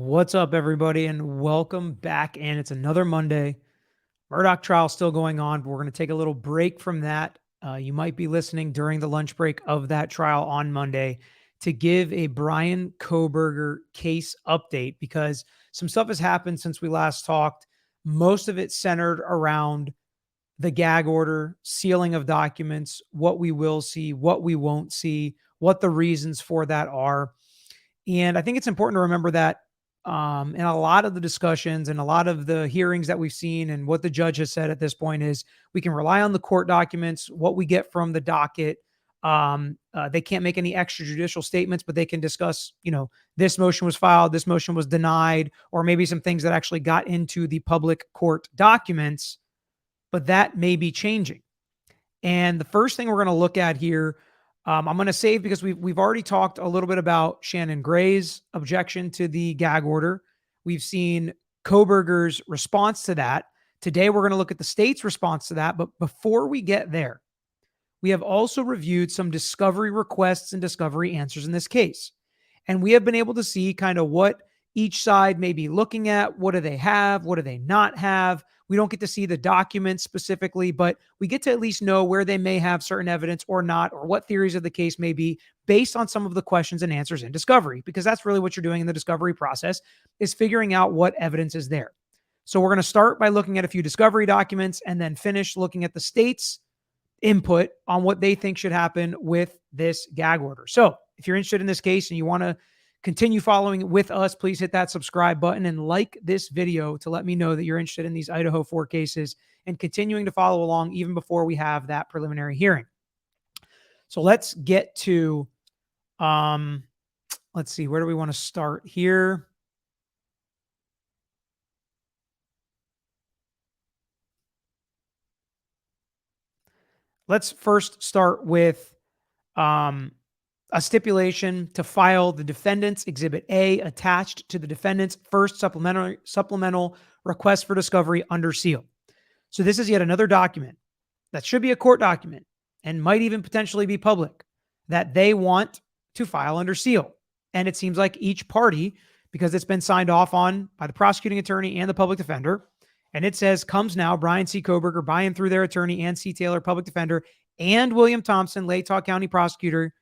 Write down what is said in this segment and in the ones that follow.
What's up, everybody, and welcome back. And it's another Monday. Murdoch trial still going on, but we're going to take a little break from that. You might be listening during the lunch break of that trial on Monday to give a Brian Kohberger case update because some stuff has happened since we last talked. Most of it centered around the gag order, sealing of documents, what we will see, what we won't see, what the reasons for that are. And I think it's important to remember that in a lot of the discussions and a lot of the hearings that we've seen and what the judge has said at this point is we can rely on the court documents, what we get from the docket. They can't make any extrajudicial statements, but they can discuss, this motion was filed, this motion was denied, or maybe some things that actually got into the public court documents, but that may be changing. And the first thing we're going to look at here, I'm going to save because we've already talked a little bit about Shannon Gray's objection to the gag order. We've seen Kohberger's response to that. Today, we're going to look at the state's response to that. But before we get there, we have also reviewed some discovery requests and discovery answers in this case. And we have been able to see kind of what each side may be looking at. What do they have? What do they not have? We don't get to see the documents specifically, but we get to at least know where they may have certain evidence or not, or what theories of the case may be based on some of the questions and answers in discovery, because that's really what you're doing in the discovery process is figuring out what evidence is there. So we're going to start by looking at a few discovery documents and then finish looking at the state's input on what they think should happen with this gag order. So if you're interested in this case and you want to continue following with us, please hit that subscribe button and like this video to let me know that you're interested in these Idaho 4 cases and continuing to follow along even before we have that preliminary hearing. So let's get to, let's see, where do we want to start here? Let's first start with a stipulation to file the defendant's Exhibit A attached to the defendant's first supplemental request for discovery under seal. So this is yet another document that should be a court document and might even potentially be public that they want to file under seal. And it seems like each party, because it's been signed off on by the prosecuting attorney and the public defender, and it says, comes now, Brian C. Kohberger, by and through their attorney, Ann C. Taylor, public defender, and William Thompson, Latah County prosecutor,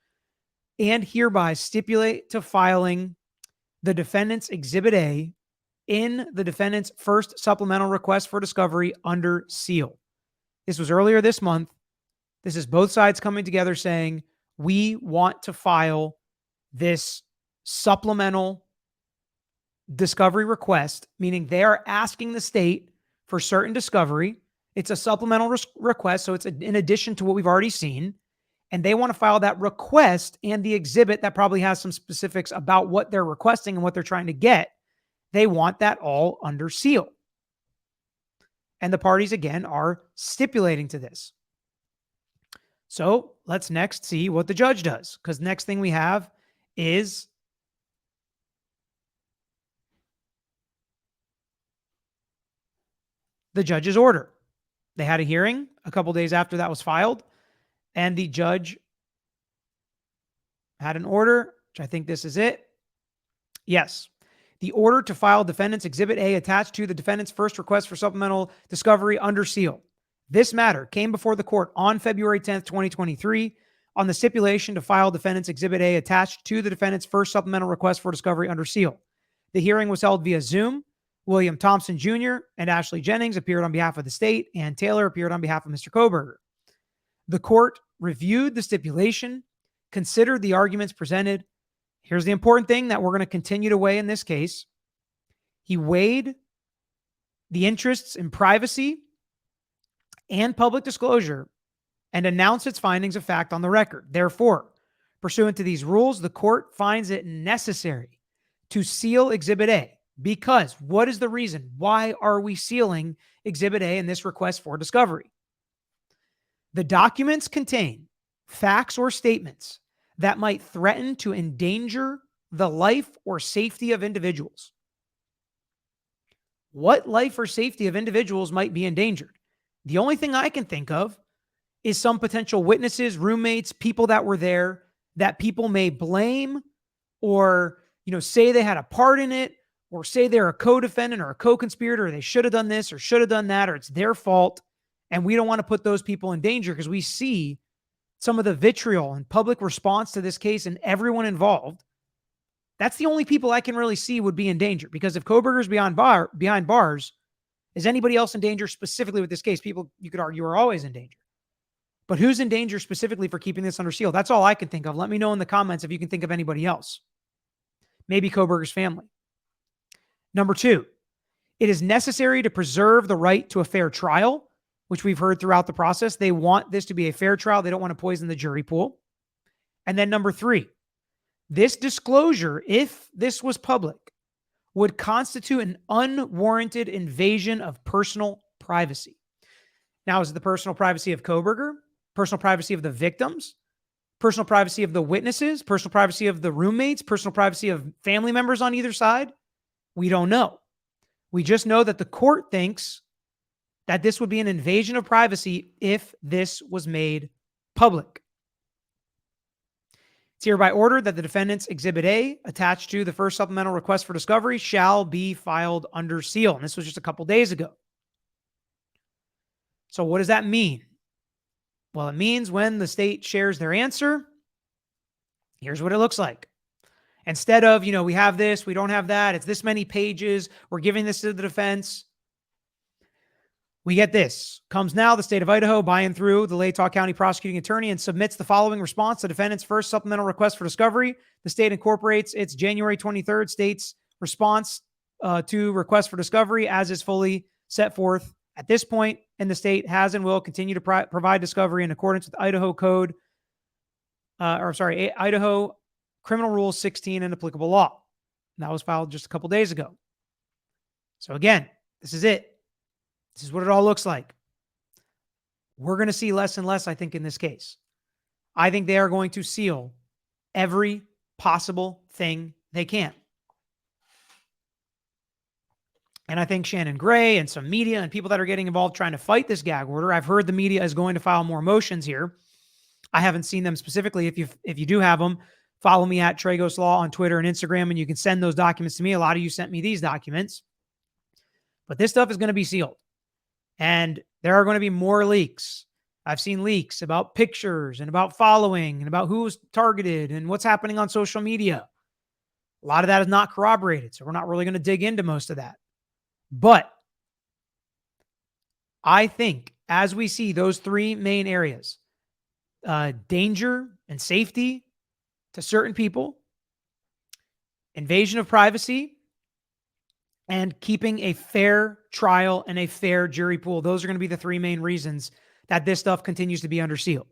and hereby stipulate to filing the defendant's Exhibit A in the defendant's first supplemental request for discovery under seal. This was earlier this month. This is both sides coming together saying, we want to file this supplemental discovery request, meaning they are asking the state for certain discovery. It's a supplemental request, so it's in addition to what we've already seen. And they want to file that request and the exhibit that probably has some specifics about what they're requesting and what they're trying to get. They want that all under seal. And the parties, again, are stipulating to this. So let's next see what the judge does, because next thing we have is the judge's order. They had a hearing a couple days after that was filed. And the judge had an order, which I think this is it. Yes. The order to file defendant's Exhibit A attached to the defendant's first request for supplemental discovery under seal. This matter came before the court on February 10th, 2023 on the stipulation to file defendant's Exhibit A attached to the defendant's first supplemental request for discovery under seal. The hearing was held via Zoom. William Thompson Jr. and Ashley Jennings appeared on behalf of the state, and Taylor appeared on behalf of Mr. Kohberger. The court reviewed the stipulation, considered the arguments presented. Here's the important thing that we're going to continue to weigh in this case. He weighed the interests in privacy and public disclosure and announced its findings of fact on the record. Therefore, pursuant to these rules, the court finds it necessary to seal Exhibit A. Because what is the reason? Why are we sealing Exhibit A in this request for discovery? The documents contain facts or statements that might threaten to endanger the life or safety of individuals. What life or safety of individuals might be endangered? The only thing I can think of is some potential witnesses, roommates, people that were there that people may blame or, say they had a part in it, or say they're a co-defendant or a co-conspirator, or they should have done this or should have done that, or it's their fault. And we don't want to put those people in danger because we see some of the vitriol and public response to this case and everyone involved. That's the only people I can really see would be in danger, because if Kohberger's behind bars, is anybody else in danger specifically with this case? People, you could argue, are always in danger. But who's in danger specifically for keeping this under seal? That's all I can think of. Let me know in the comments if you can think of anybody else. Maybe Kohberger's family. Number 2, it is necessary to preserve the right to a fair trial, which we've heard throughout the process. They want this to be a fair trial. They don't want to poison the jury pool. And then number 3, this disclosure, if this was public, would constitute an unwarranted invasion of personal privacy. Now, is it the personal privacy of Kohberger? Personal privacy of the victims? Personal privacy of the witnesses? Personal privacy of the roommates? Personal privacy of family members on either side? We don't know. We just know that the court thinks that this would be an invasion of privacy if this was made public. It's hereby ordered that the defendant's Exhibit A, attached to the first supplemental request for discovery, shall be filed under seal. And this was just a couple days ago. So what does that mean? Well, it means when the state shares their answer, here's what it looks like. Instead of, we have this, we don't have that, it's this many pages, we're giving this to the defense, we get this. Comes now the state of Idaho by and through the Latah County prosecuting attorney and submits the following response to defendant's first supplemental request for discovery. The state incorporates its January 23rd state's response to request for discovery as is fully set forth at this point, and the state has and will continue to provide discovery in accordance with Idaho Code, Idaho Criminal Rule 16 and applicable law. And that was filed just a couple days ago. So again, this is it. This is what it all looks like. We're going to see less and less, I think, in this case. I think they are going to seal every possible thing they can. And I think Shannon Gray and some media and people that are getting involved trying to fight this gag order, I've heard the media is going to file more motions here. I haven't seen them specifically. If you do have them, follow me at Tragos Law on Twitter and Instagram, and you can send those documents to me. A lot of you sent me these documents. But this stuff is going to be sealed. And there are going to be more leaks. I've seen leaks about pictures and about following and about who's targeted and what's happening on social media. A lot of that is not corroborated, so we're not really going to dig into most of that. But I think as we see those 3 main areas, danger and safety to certain people, invasion of privacy, and keeping a fair trial and a fair jury pool. Those are going to be the 3 main reasons that this stuff continues to be under seal.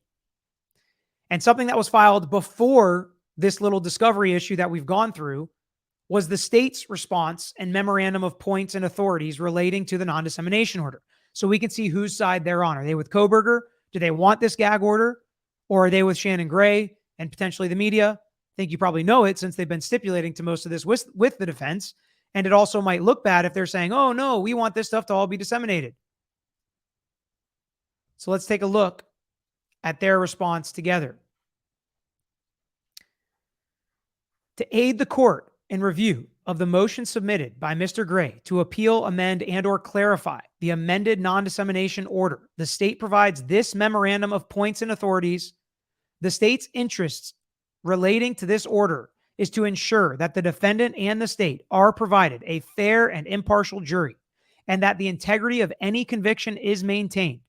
And something that was filed before this little discovery issue that we've gone through was the state's response and memorandum of points and authorities relating to the non-dissemination order. So we can see whose side they're on. Are they with Kohberger? Do they want this gag order? Or are they with Shannon Gray and potentially the media? I think you probably know it since they've been stipulating to most of this with the defense. And it also might look bad if they're saying, oh, no, we want this stuff to all be disseminated. So let's take a look at their response together. To aid the court in review of the motion submitted by Mr. Gray to appeal, amend, and or clarify the amended non-dissemination order, the state provides this memorandum of points and authorities. The state's interests relating to this order is to ensure that the defendant and the state are provided a fair and impartial jury, and that the integrity of any conviction is maintained.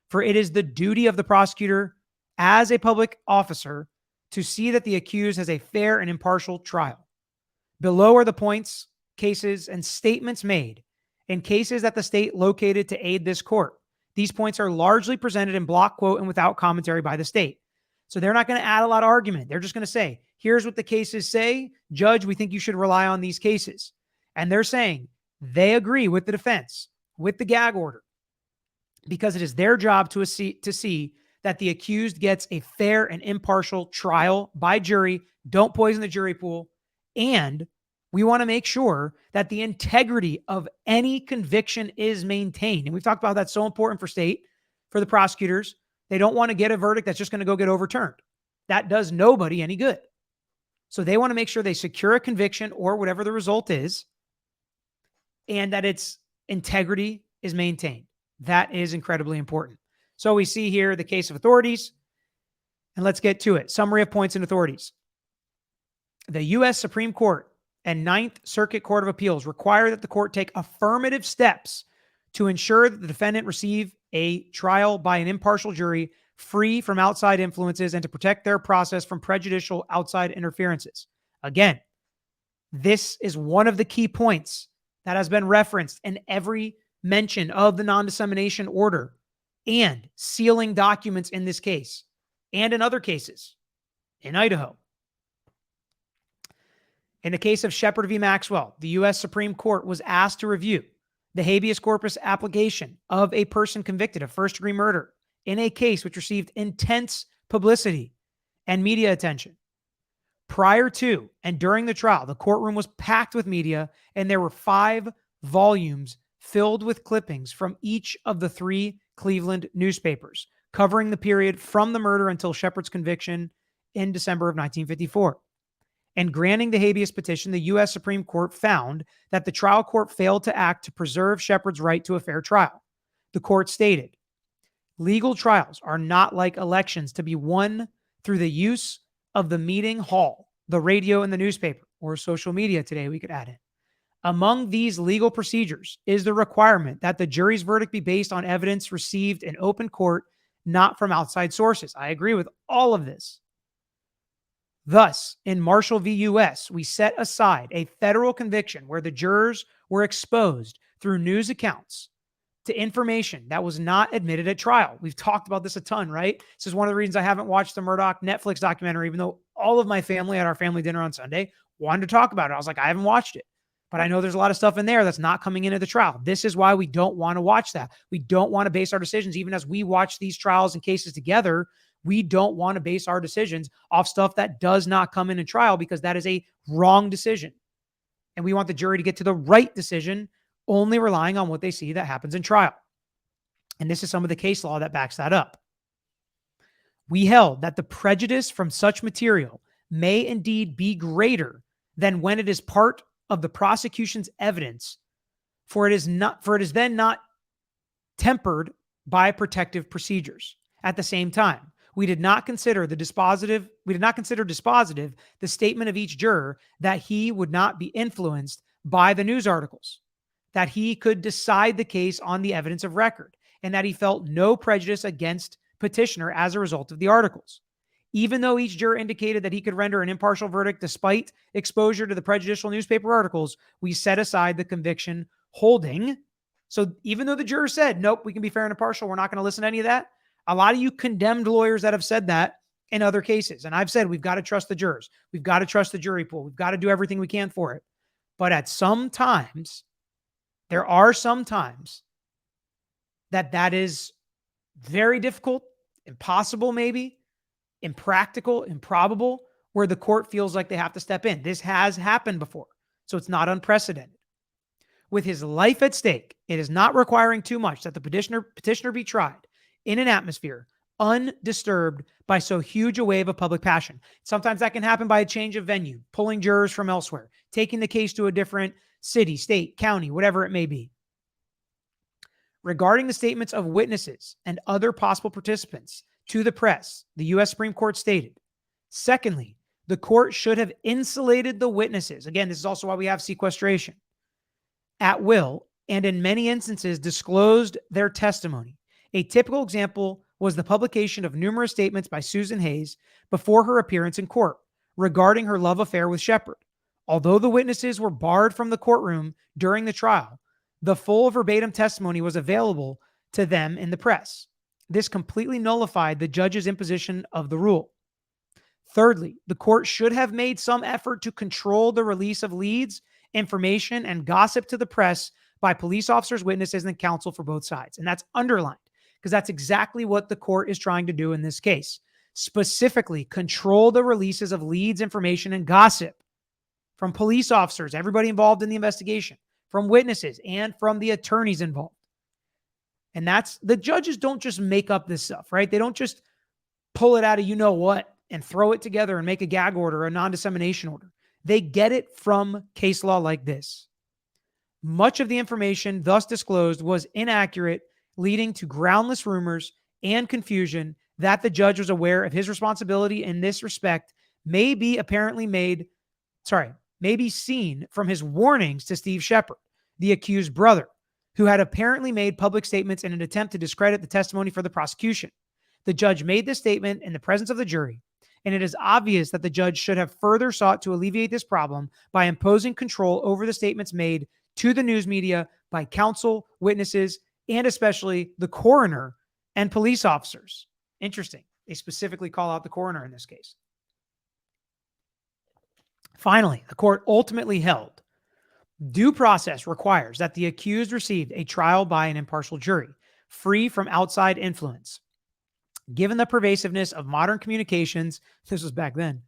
For it is the duty of the prosecutor as a public officer to see that the accused has a fair and impartial trial. Below are the points, cases, and statements made in cases that the state located to aid this court. These points are largely presented in block quote and without commentary by the state. So they're not going to add a lot of argument. They're just going to say, here's what the cases say. Judge, we think you should rely on these cases. And they're saying they agree with the defense, with the gag order, because it is their job to see that the accused gets a fair and impartial trial by jury. Don't poison the jury pool. And we want to make sure that the integrity of any conviction is maintained. And we've talked about that's so important for the prosecutors. They don't want to get a verdict that's just going to go get overturned. That does nobody any good. So they want to make sure they secure a conviction or whatever the result is and that its integrity is maintained. That is incredibly important. So we see here the case of authorities, and let's get to it. Summary of points and authorities. The U.S. Supreme Court and Ninth Circuit Court of Appeals require that the court take affirmative steps to ensure that the defendant receive a trial by an impartial jury free from outside influences and to protect their process from prejudicial outside interferences. Again, this is one of the key points that has been referenced in every mention of the non-dissemination order and sealing documents in this case and in other cases in Idaho. In the case of Shepard v. Maxwell, the U.S. Supreme Court was asked to review the habeas corpus application of a person convicted of first-degree murder in a case which received intense publicity and media attention. Prior to and during the trial, the courtroom was packed with media, and there were 5 volumes filled with clippings from each of the 3 Cleveland newspapers, covering the period from the murder until Shepard's conviction in December of 1954. And granting the habeas petition, the U.S. Supreme Court found that the trial court failed to act to preserve Shepard's right to a fair trial. The court stated, legal trials are not like elections to be won through the use of the meeting hall, the radio, and the newspaper, or social media today we could add in. Among these legal procedures is the requirement that the jury's verdict be based on evidence received in open court, not from outside sources. I agree with all of this. Thus, in Marshall v. U.S., we set aside a federal conviction where the jurors were exposed through news accounts to information that was not admitted at trial. We've talked about this a ton, right? This is one of the reasons I haven't watched the Murdaugh Netflix documentary, even though all of my family at our family dinner on Sunday wanted to talk about it. I was like, I haven't watched it, but I know there's a lot of stuff in there that's not coming into the trial. This is why we don't want to watch that. We don't want to base our decisions, even as we watch these trials and cases together. We don't want to base our decisions off stuff that does not come in a trial, because that is a wrong decision. And we want the jury to get to the right decision, only relying on what they see that happens in trial. And this is some of the case law that backs that up. We held that the prejudice from such material may indeed be greater than when it is part of the prosecution's evidence, for it is then not tempered by protective procedures. At the same time, we did not consider dispositive the statement of each juror that he would not be influenced by the news articles, that he could decide the case on the evidence of record, and that he felt no prejudice against petitioner as a result of the articles. Even though each juror indicated that he could render an impartial verdict despite exposure to the prejudicial newspaper articles, we set aside the conviction holding. So even though the juror said, nope, we can be fair and impartial, we're not going to listen to any of that. A lot of you condemned lawyers that have said that in other cases. And I've said, we've got to trust the jurors. We've got to trust the jury pool. We've got to do everything we can for it. But there are some times that is very difficult, impossible, maybe impractical, improbable, where the court feels like they have to step in. This has happened before, so it's not unprecedented. With his life at stake, it is not requiring too much that the petitioner be tried in an atmosphere undisturbed by so huge a wave of public passion. Sometimes that can happen by a change of venue, pulling jurors from elsewhere, taking the case to a different city, state, county, whatever it may be. Regarding the statements of witnesses and other possible participants to the press, the U.S. Supreme Court stated, secondly, the court should have insulated the witnesses. Again, this is also why we have sequestration at will, and in many instances disclosed their testimony. A typical example was the publication of numerous statements by Susan Hayes before her appearance in court regarding her love affair with Shepard. Although the witnesses were barred from the courtroom during the trial, the full verbatim testimony was available to them in the press. This completely nullified the judge's imposition of the rule. Thirdly, the court should have made some effort to control the release of leads, information, and gossip to the press by police officers, witnesses, and counsel for both sides. And that's underlined, because that's exactly what the court is trying to do in this case. Specifically, control the releases of leads, information, and gossip from police officers, everybody involved in the investigation, from witnesses, and from the attorneys involved. And the judges don't just make up this stuff, right? They don't just pull it out of you-know-what and throw it together and make a gag order, a non-dissemination order. They get it from case law like this. Much of the information thus disclosed was inaccurate, leading to groundless rumors and confusion that the judge was aware of his responsibility in this respect may be may be seen from his warnings to Steve Shepard, the accused brother, who had apparently made public statements in an attempt to discredit the testimony for the prosecution. The judge made this statement in the presence of the jury, and it is obvious that the judge should have further sought to alleviate this problem by imposing control over the statements made to the news media by counsel, witnesses, and especially the coroner and police officers. Interesting. They specifically call out the coroner in this case. Finally, the court ultimately held due process requires that the accused receive a trial by an impartial jury, free from outside influence. Given the pervasiveness of modern communications, this was back then,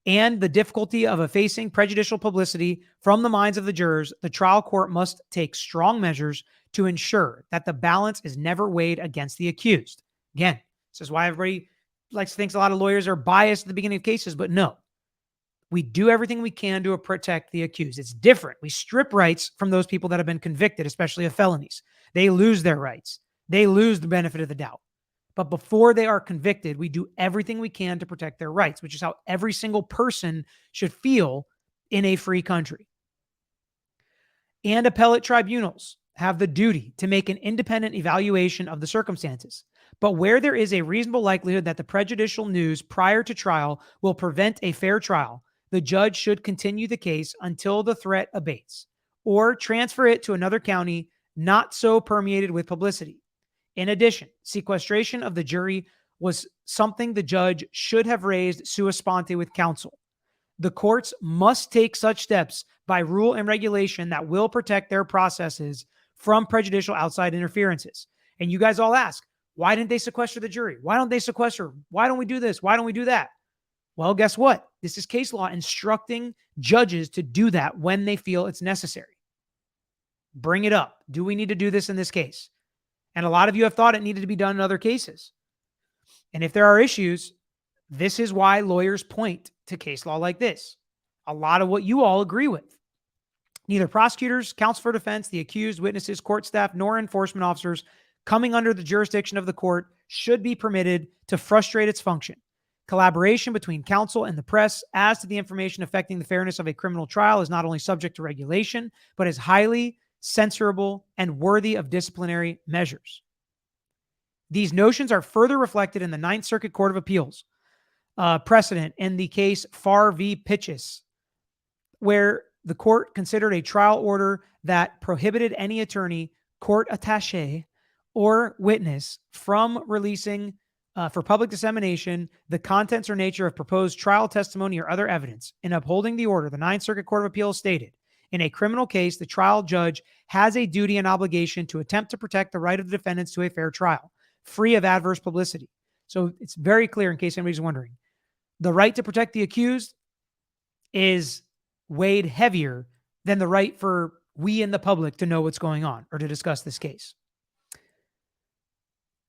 and the difficulty of effacing prejudicial publicity from the minds of the jurors, the trial court must take strong measures to ensure that the balance is never weighed against the accused. Again, this is why everybody thinks a lot of lawyers are biased at the beginning of cases, but no. We do everything we can to protect the accused. It's different. We strip rights from those people that have been convicted, especially of felonies. They lose their rights. They lose the benefit of the doubt. But before they are convicted, we do everything we can to protect their rights, which is how every single person should feel in a free country. And appellate tribunals have the duty to make an independent evaluation of the circumstances. But where there is a reasonable likelihood that the prejudicial news prior to trial will prevent a fair trial, the judge should continue the case until the threat abates, or transfer it to another county not so permeated with publicity. In addition, sequestration of the jury was something the judge should have raised sua sponte with counsel. The courts must take such steps by rule and regulation that will protect their processes from prejudicial outside interferences. And you guys all ask, why didn't they sequester the jury? Why don't they sequester? Why don't we do this? Why don't we do that? Well, guess what? This is case law instructing judges to do that when they feel it's necessary. Bring it up. Do we need to do this in this case? And a lot of you have thought it needed to be done in other cases. And if there are issues, this is why lawyers point to case law like this. A lot of what you all agree with. Neither prosecutors, counsel for defense, the accused, witnesses, court staff, nor enforcement officers coming under the jurisdiction of the court should be permitted to frustrate its function. Collaboration between counsel and the press as to the information affecting the fairness of a criminal trial is not only subject to regulation, but is highly censorable and worthy of disciplinary measures. These notions are further reflected in the Ninth Circuit Court of Appeals precedent in the case Farr v. Pitchess, where the court considered a trial order that prohibited any attorney, court attaché, or witness from releasing for public dissemination the contents or nature of proposed trial testimony or other evidence. In upholding the order, the Ninth Circuit Court of Appeals stated, in a criminal case, the trial judge has a duty and obligation to attempt to protect the right of the defendants to a fair trial, free of adverse publicity. So it's very clear, in case anybody's wondering, the right to protect the accused is weighed heavier than the right for we in the public to know what's going on or to discuss this case.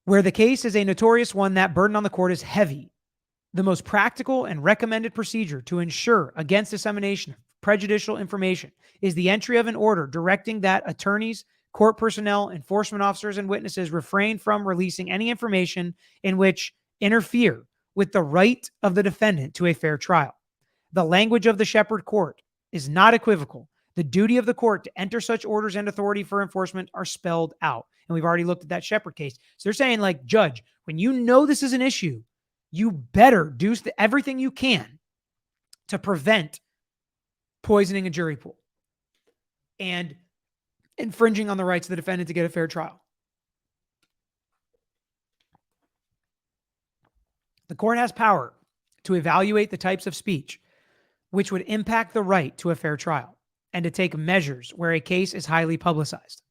Where the case is a notorious one, that burden on the court is heavy. The most practical and recommended procedure to ensure against dissemination of prejudicial information is the entry of an order directing that attorneys, court personnel, enforcement officers, and witnesses refrain from releasing any information in which interfere with the right of the defendant to a fair trial. The language of the Shepard Court is not equivocal. The duty of the court to enter such orders and authority for enforcement are spelled out. And we've already looked at that Shepard case. So they're saying, like, judge, when you know this is an issue, you better do everything you can to prevent poisoning a jury pool and infringing on the rights of the defendant to get a fair trial. The court has power to evaluate the types of speech which would impact the right to a fair trial and to take measures where a case is highly publicized.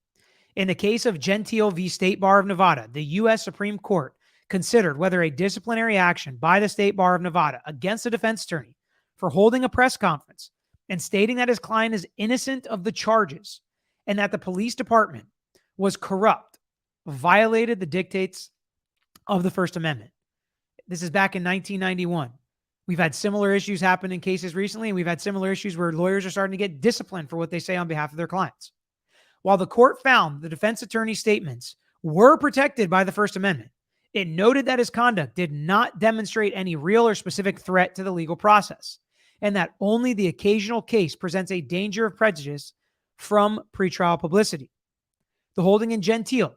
In the case of Gentile v. State Bar of Nevada, the U.S. Supreme Court considered whether a disciplinary action by the State Bar of Nevada against a defense attorney for holding a press conference and stating that his client is innocent of the charges and that the police department was corrupt violated the dictates of the First Amendment. This is back in 1991. We've had similar issues happen in cases recently, and we've had similar issues where lawyers are starting to get disciplined for what they say on behalf of their clients. While the court found the defense attorney's statements were protected by the First Amendment, it noted that his conduct did not demonstrate any real or specific threat to the legal process, and that only the occasional case presents a danger of prejudice from pretrial publicity. The holding in Gentile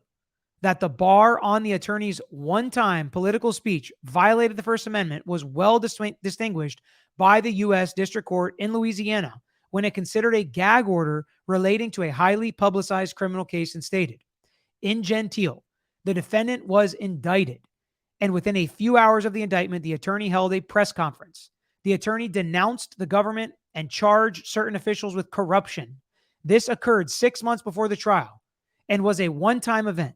that the bar on the attorney's one-time political speech violated the First Amendment was well distinguished by the U.S. District Court in Louisiana when it considered a gag order relating to a highly publicized criminal case and stated, in Gentile, the defendant was indicted, and within a few hours of the indictment, the attorney held a press conference. The attorney denounced the government and charged certain officials with corruption. This occurred 6 months before the trial and was a one-time event.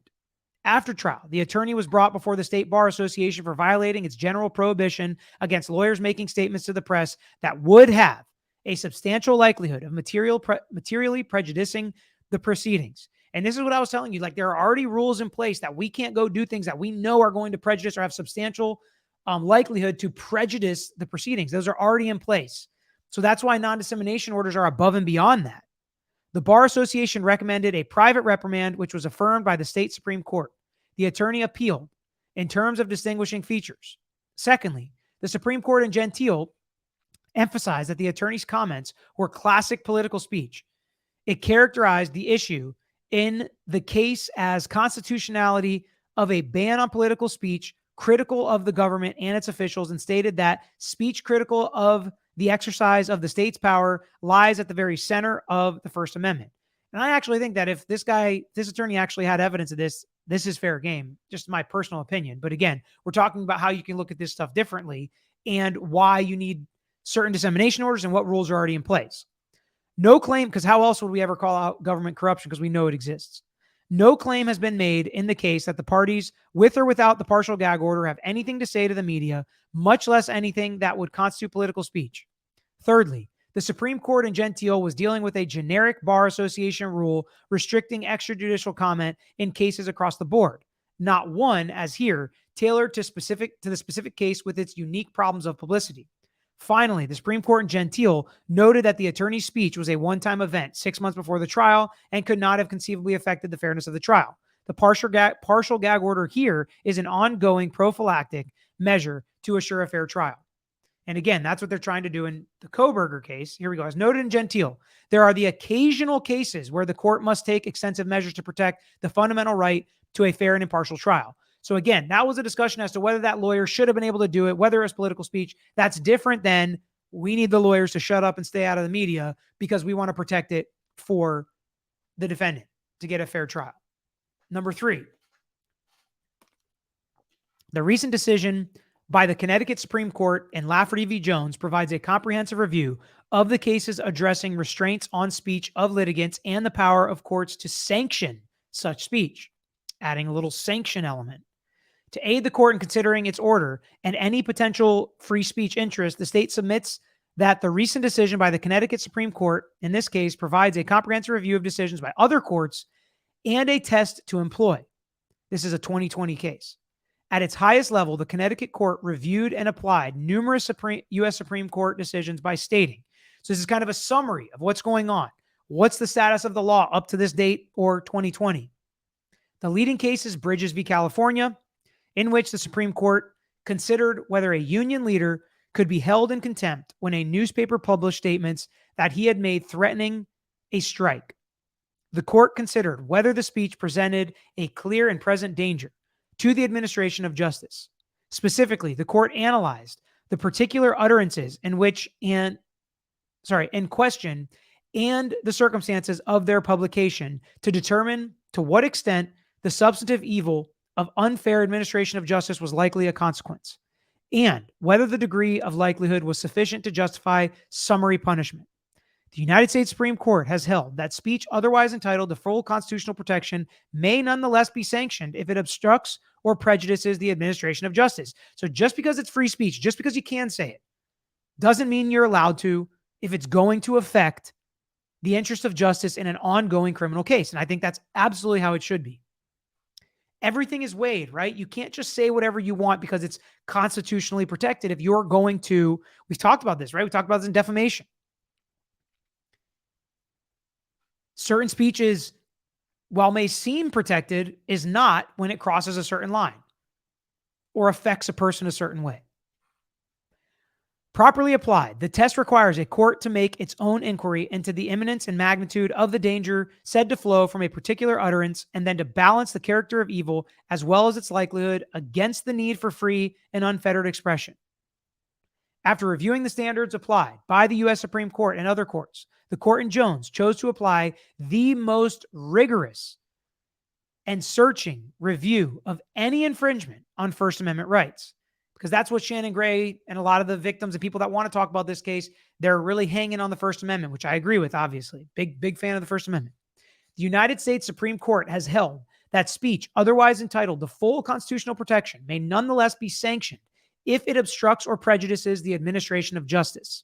After trial, the attorney was brought before the State Bar Association for violating its general prohibition against lawyers making statements to the press that would have a substantial likelihood of materially prejudicing the proceedings. And this is what I was telling you. Like, there are already rules in place that we can't go do things that we know are going to prejudice or have substantial likelihood to prejudice the proceedings. Those are already in place. So that's why non-dissemination orders are above and beyond that. The Bar Association recommended a private reprimand, which was affirmed by the state Supreme Court. The attorney appealed in terms of distinguishing features. Secondly, the Supreme Court in Gentile emphasized that the attorney's comments were classic political speech. It characterized the issue in the case as constitutionality of a ban on political speech critical of the government and its officials, and stated that speech critical of the exercise of the state's power lies at the very center of the First Amendment. And I actually think that if this attorney actually had evidence of this is fair game, just my personal opinion. But again, we're talking about how you can look at this stuff differently and why you need certain dissemination orders and what rules are already in place. No claim, because how else would we ever call out government corruption? Because we know it exists. No claim has been made in the case that the parties, with or without the partial gag order, have anything to say to the media, much less anything that would constitute political speech. Thirdly, the Supreme Court in Gentile was dealing with a generic Bar Association rule restricting extrajudicial comment in cases across the board, not one, as here, tailored to the specific case with its unique problems of publicity. Finally, the Supreme Court in Gentile noted that the attorney's speech was a one-time event 6 months before the trial and could not have conceivably affected the fairness of the trial. The partial gag order here is an ongoing prophylactic measure to assure a fair trial. And again, that's what they're trying to do in the Kohberger case. Here we go. As noted in Gentile, there are the occasional cases where the court must take extensive measures to protect the fundamental right to a fair and impartial trial. So again, that was a discussion as to whether that lawyer should have been able to do it, whether it's political speech. That's different than we need the lawyers to shut up and stay out of the media because we want to protect it for the defendant to get a fair trial. Number 3, the recent decision by the Connecticut Supreme Court in Lafferty v. Jones provides a comprehensive review of the cases addressing restraints on speech of litigants and the power of courts to sanction such speech, adding a little sanction element. To aid the court in considering its order and any potential free speech interest, the state submits that the recent decision by the Connecticut Supreme Court, in this case, provides a comprehensive review of decisions by other courts and a test to employ. This is a 2020 case. At its highest level, the Connecticut court reviewed and applied numerous U.S. Supreme Court decisions by stating, so this is kind of a summary of what's going on. What's the status of the law up to this date or 2020? The leading case is Bridges v. California, in which the Supreme Court considered whether a union leader could be held in contempt when a newspaper published statements that he had made threatening a strike. The court considered whether the speech presented a clear and present danger to the administration of justice. Specifically, the court analyzed the particular utterances in question and the circumstances of their publication to determine to what extent the substantive evil of unfair administration of justice was likely a consequence, and whether the degree of likelihood was sufficient to justify summary punishment. The United States Supreme Court has held that speech otherwise entitled to full constitutional protection may nonetheless be sanctioned if it obstructs or prejudices the administration of justice. So just because it's free speech, just because you can say it, doesn't mean you're allowed to if it's going to affect the interest of justice in an ongoing criminal case. And I think that's absolutely how it should be. Everything is weighed, right? You can't just say whatever you want because it's constitutionally protected. If you're going to, we've talked about this, right? We talked about this in defamation. Certain speech is while may seem protected, is not when it crosses a certain line or affects a person a certain way. Properly applied, the test requires a court to make its own inquiry into the imminence and magnitude of the danger said to flow from a particular utterance, and then to balance the character of evil as well as its likelihood against the need for free and unfettered expression. After reviewing the standards applied by the U.S. Supreme Court and other courts, the court in Jones chose to apply the most rigorous and searching review of any infringement on First Amendment rights. Because that's what Shannon Gray and a lot of the victims and people that want to talk about this case, they're really hanging on the First Amendment, which I agree with, obviously. Big fan of the First Amendment. The United States Supreme Court has held that speech otherwise entitled to full constitutional protection may nonetheless be sanctioned if it obstructs or prejudices the administration of justice.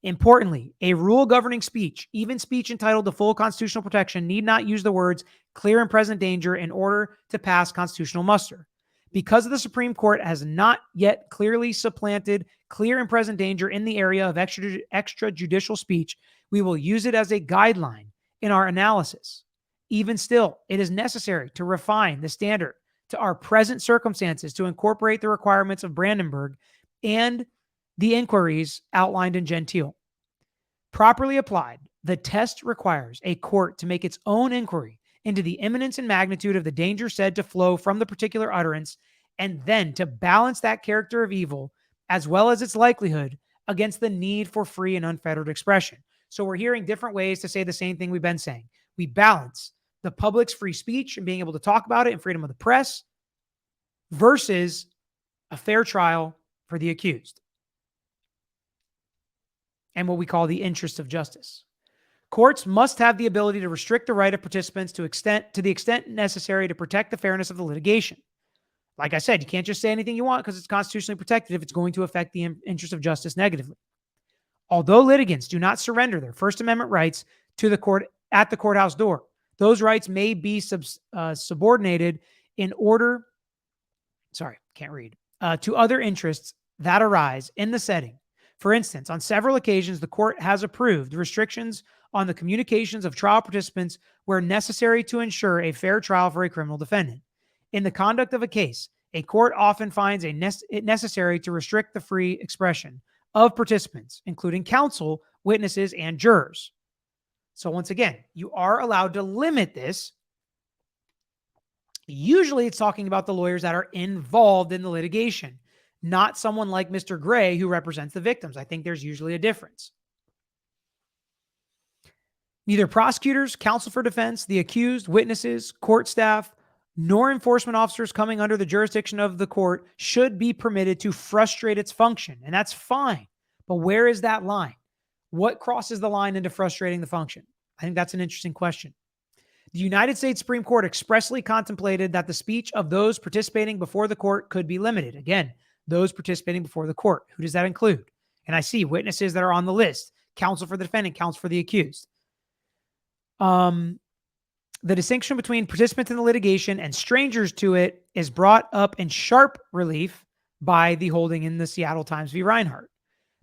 Importantly, a rule governing speech, even speech entitled to full constitutional protection, need not use the words clear and present danger in order to pass constitutional muster. Because the Supreme Court has not yet clearly supplanted clear and present danger in the area of extrajudicial speech, we will use it as a guideline in our analysis. Even still, it is necessary to refine the standard to our present circumstances to incorporate the requirements of Brandenburg and the inquiries outlined in Gentile. Properly applied, the test requires a court to make its own inquiry into the imminence and magnitude of the danger said to flow from the particular utterance, and then to balance that character of evil as well as its likelihood against the need for free and unfettered expression. So we're hearing different ways to say the same thing we've been saying. We balance the public's free speech and being able to talk about it and freedom of the press versus a fair trial for the accused and what we call the interest of justice. Courts must have the ability to restrict the right of participants to the extent necessary to protect the fairness of the litigation. Like I said, you can't just say anything you want because it's constitutionally protected if it's going to affect the interest of justice negatively. Although litigants do not surrender their First Amendment rights to the court at the courthouse door, those rights may be subordinated in order, to other interests that arise in the setting. For instance, on several occasions, the court has approved restrictions on the communications of trial participants where necessary to ensure a fair trial for a criminal defendant. In the conduct of a case, a court often finds it necessary to restrict the free expression of participants, including counsel, witnesses, and jurors. So once again, you are allowed to limit this. Usually it's talking about the lawyers that are involved in the litigation, not someone like Mr. Gray who represents the victims. I think there's usually a difference. Neither prosecutors, counsel for defense, the accused, witnesses, court staff, nor enforcement officers coming under the jurisdiction of the court should be permitted to frustrate its function. And that's fine. But where is that line? What crosses the line into frustrating the function? I think that's an interesting question. The United States Supreme Court expressly contemplated that the speech of those participating before the court could be limited. Again, those participating before the court. Who does that include? And I see witnesses that are on the list. Counsel for the defendant, counsel for the accused. The distinction between participants in the litigation and strangers to it is brought up in sharp relief by the holding in the Seattle Times v. Reinhart.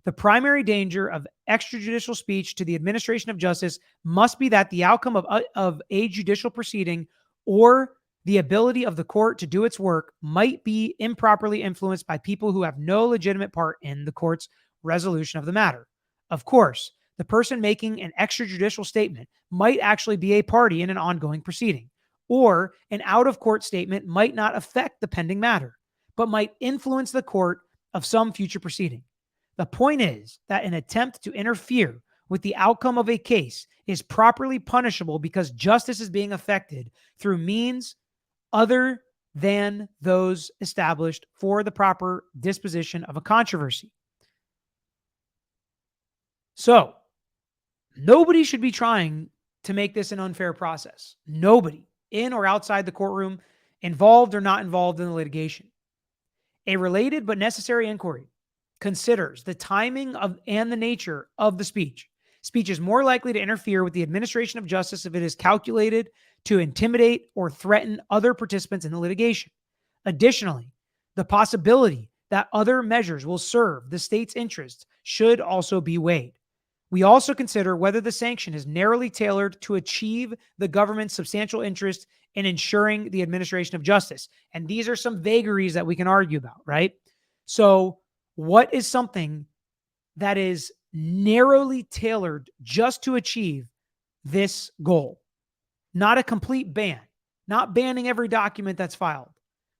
The primary danger of extrajudicial speech to the administration of justice must be that the outcome of a judicial proceeding or the ability of the court to do its work might be improperly influenced by people who have no legitimate part in the court's resolution of the matter. Of course, the person making an extrajudicial statement might actually be a party in an ongoing proceeding, or an out-of-court statement might not affect the pending matter, but might influence the court of some future proceeding. The point is that an attempt to interfere with the outcome of a case is properly punishable because justice is being affected through means other than those established for the proper disposition of a controversy. So, nobody should be trying to make this an unfair process. Nobody, in or outside the courtroom, involved or not involved in the litigation. A related but necessary inquiry considers the timing of and the nature of the speech. Speech is more likely to interfere with the administration of justice if it is calculated to intimidate or threaten other participants in the litigation. Additionally, the possibility that other measures will serve the state's interests should also be weighed. We also consider whether the sanction is narrowly tailored to achieve the government's substantial interest in ensuring the administration of justice. And these are some vagaries that we can argue about, right? So, what is something that is narrowly tailored just to achieve this goal? Not a complete ban, not banning every document that's filed,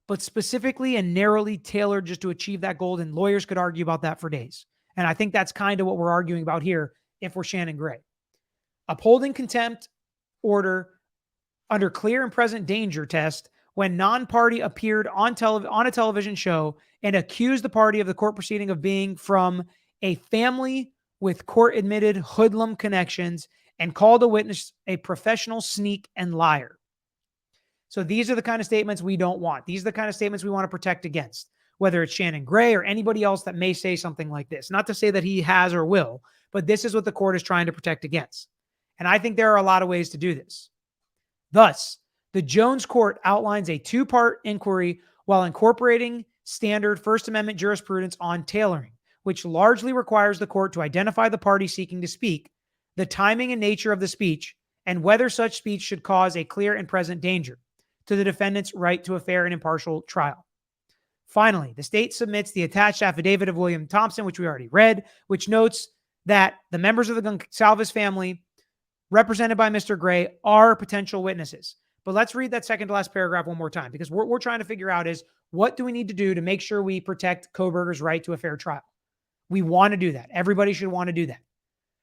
but specifically and narrowly tailored just to achieve that goal. And lawyers could argue about that for days. And I think that's kind of what we're arguing about here if we're Shannon Gray. Upholding contempt order under clear and present danger test when non-party appeared on a television show and accused the party of the court proceeding of being from a family with court-admitted hoodlum connections and called a witness a professional sneak and liar. So these are the kind of statements we don't want. These are the kind of statements we want to protect against, whether it's Shannon Gray or anybody else that may say something like this. Not to say that he has or will, but this is what the court is trying to protect against. And I think there are a lot of ways to do this. Thus, the Jones Court outlines a two-part inquiry while incorporating standard First Amendment jurisprudence on tailoring, which largely requires the court to identify the party seeking to speak, the timing and nature of the speech, and whether such speech should cause a clear and present danger to the defendant's right to a fair and impartial trial. Finally, the state submits the attached affidavit of William Thompson, which we already read, which notes that the members of the Goncalves family, represented by Mr. Gray, are potential witnesses. But let's read that second to last paragraph one more time, because what we're trying to figure out is, what do we need to do to make sure we protect Kohberger's right to a fair trial? We want to do that. Everybody should want to do that.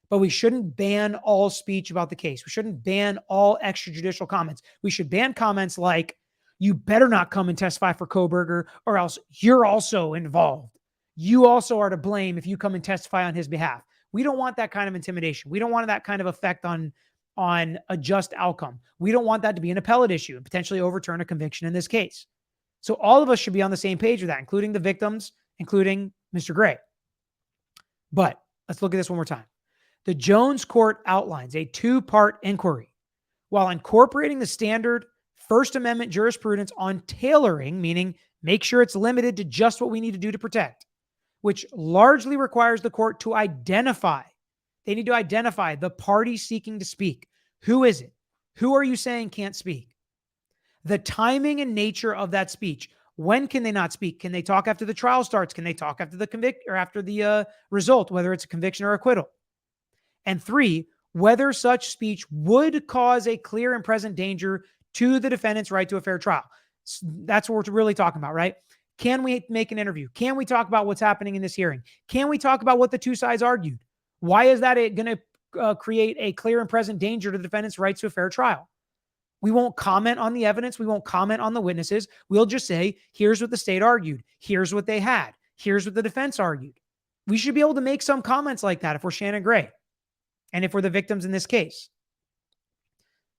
But we shouldn't ban all speech about the case. We shouldn't ban all extrajudicial comments. We should ban comments like, you better not come and testify for Kohberger, or else you're also involved. You also are to blame if you come and testify on his behalf. We don't want that kind of intimidation. We don't want that kind of effect on a just outcome. We don't want that to be an appellate issue and potentially overturn a conviction in this case. So all of us should be on the same page with that, including the victims, including Mr. Gray. But let's look at this one more time. The Jones Court outlines a two-part inquiry while incorporating the standard First Amendment jurisprudence on tailoring, meaning make sure it's limited to just what we need to do to protect, which largely requires the court to identify. They need to identify the party seeking to speak. Who is it? Who are you saying can't speak? The timing and nature of that speech. When can they not speak? Can they talk after the trial starts? Can they talk after the result, whether it's a conviction or acquittal? And three, whether such speech would cause a clear and present danger to the defendant's right to a fair trial. That's what we're really talking about, right? Can we make an interview? Can we talk about what's happening in this hearing? Can we talk about what the two sides argued? Why is that going to create a clear and present danger to the defendant's rights to a fair trial? We won't comment on the evidence. We won't comment on the witnesses. We'll just say, here's what the state argued. Here's what they had. Here's what the defense argued. We should be able to make some comments like that if we're Shannon Gray and if we're the victims in this case.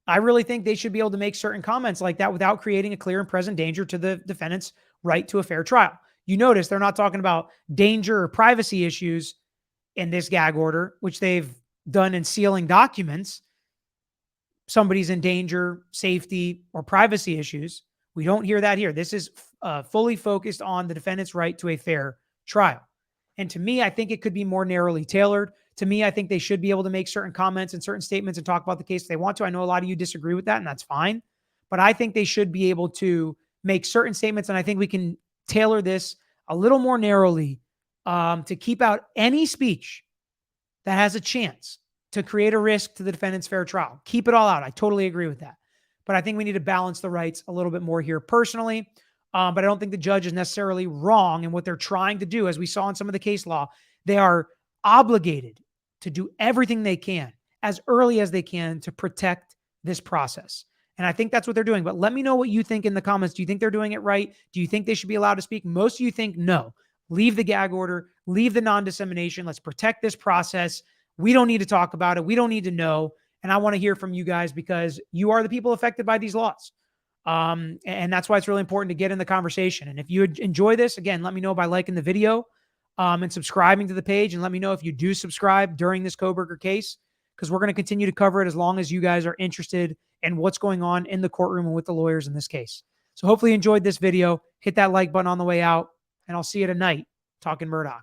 I really think they should be able to make certain comments like that without creating a clear and present danger to the defendant's right to a fair trial. You notice they're not talking about danger or privacy issues in this gag order, which they've done in sealing documents. Somebody's in danger, safety, or privacy issues. We don't hear that here. This is fully focused on the defendant's right to a fair trial. And to me, I think it could be more narrowly tailored. To me, I think they should be able to make certain comments and certain statements and talk about the case if they want to. I know a lot of you disagree with that, and that's fine. But I think they should be able to make certain statements, and I think we can tailor this a little more narrowly to keep out any speech that has a chance to create a risk to the defendant's fair trial. Keep it all out. I totally agree with that. But I think we need to balance the rights a little bit more here personally. But I don't think the judge is necessarily wrong in what they're trying to do. As we saw in some of the case law, they are obligated to do everything they can as early as they can to protect this process. And I think that's what they're doing. But let me know what you think in the comments. Do you think they're doing it right? Do you think they should be allowed to speak? Most of you think no. Leave the gag order. Leave the non-dissemination. Let's protect this process. We don't need to talk about it. We don't need to know. And I want to hear from you guys because you are the people affected by these laws. And that's why it's really important to get in the conversation. And if you enjoy this, again, let me know by liking the video and subscribing to the page. And let me know if you do subscribe during this Kohberger case, because we're going to continue to cover it as long as you guys are interested in what's going on in the courtroom and with the lawyers in this case. So hopefully you enjoyed this video. Hit that like button on the way out, and I'll see you tonight talking Murdoch.